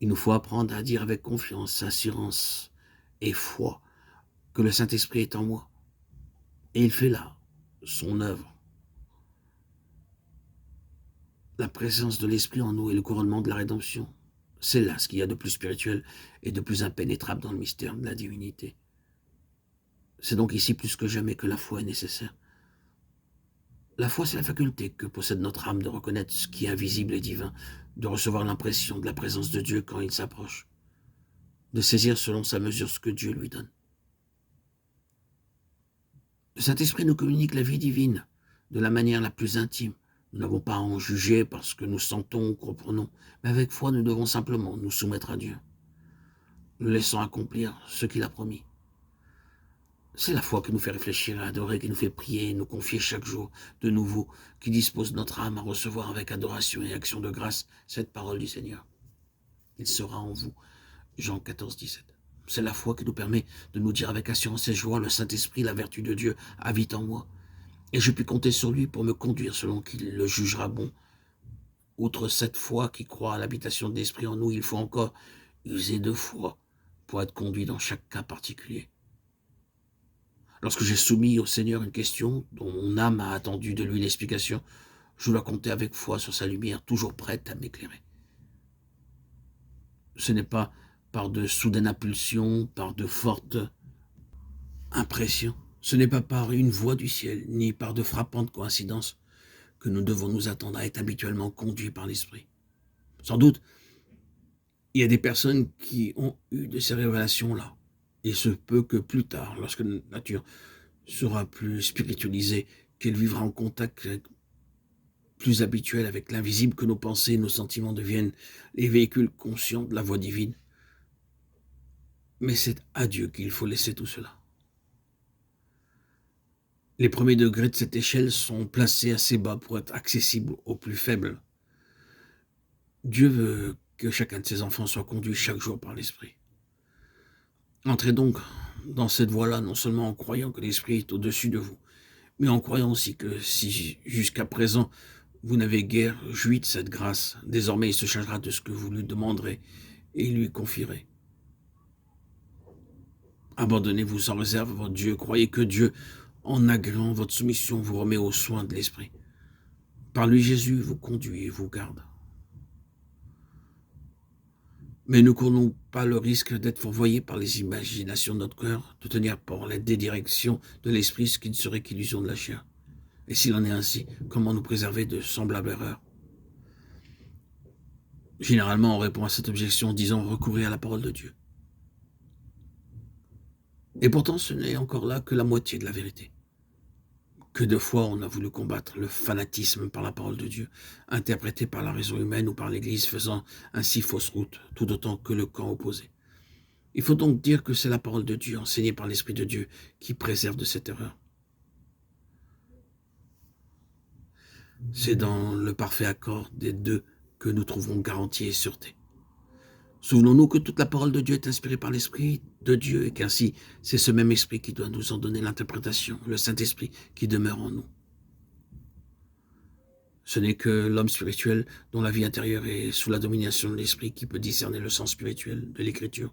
Il nous faut apprendre à dire avec confiance, assurance et foi que le Saint-Esprit est en moi. Et il fait là son œuvre. La présence de l'Esprit en nous est le couronnement de la rédemption. C'est là ce qu'il y a de plus spirituel et de plus impénétrable dans le mystère de la divinité. C'est donc ici plus que jamais que la foi est nécessaire. La foi, c'est la faculté que possède notre âme de reconnaître ce qui est invisible et divin, de recevoir l'impression de la présence de Dieu quand il s'approche, de saisir selon sa mesure ce que Dieu lui donne. Le Saint-Esprit nous communique la vie divine de la manière la plus intime. Nous n'avons pas à en juger parce que nous sentons ou comprenons, mais avec foi, nous devons simplement nous soumettre à Dieu, le laissant accomplir ce qu'il a promis. C'est la foi qui nous fait réfléchir, adorer, qui nous fait prier, nous confier chaque jour de nouveau, qui dispose notre âme à recevoir avec adoration et action de grâce cette parole du Seigneur. Il sera en vous. Jean 14, 17. C'est la foi qui nous permet de nous dire avec assurance et joie, le Saint-Esprit, la vertu de Dieu, habite en moi. Et je puis compter sur lui pour me conduire selon qu'il le jugera bon. Outre cette foi qui croit à l'habitation de l'Esprit en nous, il faut encore user de foi pour être conduit dans chaque cas particulier. Lorsque j'ai soumis au Seigneur une question dont mon âme a attendu de lui l'explication, je dois compter avec foi sur sa lumière, toujours prête à m'éclairer. Ce n'est pas par de soudaines impulsions, par de fortes impressions, ce n'est pas par une voix du ciel, ni par de frappantes coïncidences que nous devons nous attendre à être habituellement conduits par l'Esprit. Sans doute, il y a des personnes qui ont eu de ces révélations-là. Il se peut que plus tard, lorsque notre nature sera plus spiritualisée, qu'elle vivra en contact plus habituel avec l'invisible, que nos pensées et nos sentiments deviennent les véhicules conscients de la voix divine. Mais c'est à Dieu qu'il faut laisser tout cela. Les premiers degrés de cette échelle sont placés assez bas pour être accessibles aux plus faibles. Dieu veut que chacun de ses enfants soit conduit chaque jour par l'Esprit. Entrez donc dans cette voie-là, non seulement en croyant que l'Esprit est au-dessus de vous, mais en croyant aussi que si jusqu'à présent vous n'avez guère joui de cette grâce, désormais il se chargera de ce que vous lui demanderez et lui confierez. Abandonnez-vous sans réserve à votre Dieu, croyez que Dieu, en agréant votre soumission, vous remet aux soins de l'Esprit. Par lui, Jésus vous conduit et vous garde. Mais ne courons pas le risque d'être fourvoyés par les imaginations de notre cœur, de tenir par la dédirection de l'esprit ce qui ne serait qu'illusion de la chair. Et s'il en est ainsi, comment nous préserver de semblables erreurs? Généralement, on répond à cette objection en disant recourir à la parole de Dieu. Et pourtant, ce n'est encore là que la moitié de la vérité. Que de fois on a voulu combattre le fanatisme par la parole de Dieu, interprété par la raison humaine ou par l'Église, faisant ainsi fausse route, tout autant que le camp opposé. Il faut donc dire que c'est la parole de Dieu, enseignée par l'Esprit de Dieu, qui préserve de cette erreur. C'est dans le parfait accord des deux que nous trouvons garantie et sûreté. Souvenons-nous que toute la parole de Dieu est inspirée par l'Esprit de Dieu et qu'ainsi c'est ce même Esprit qui doit nous en donner l'interprétation, le Saint-Esprit qui demeure en nous. Ce n'est que l'homme spirituel dont la vie intérieure est sous la domination de l'Esprit qui peut discerner le sens spirituel de l'Écriture.